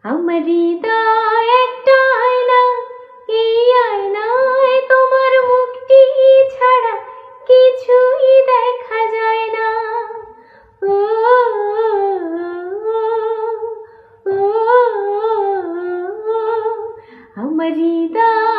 আমার হৃদয় একটা আয়না, এই আয়নায় তোমার মুখটি ছাড়া কিছুই দেখা যায় না। ও, ও, ও, আমার হৃদয়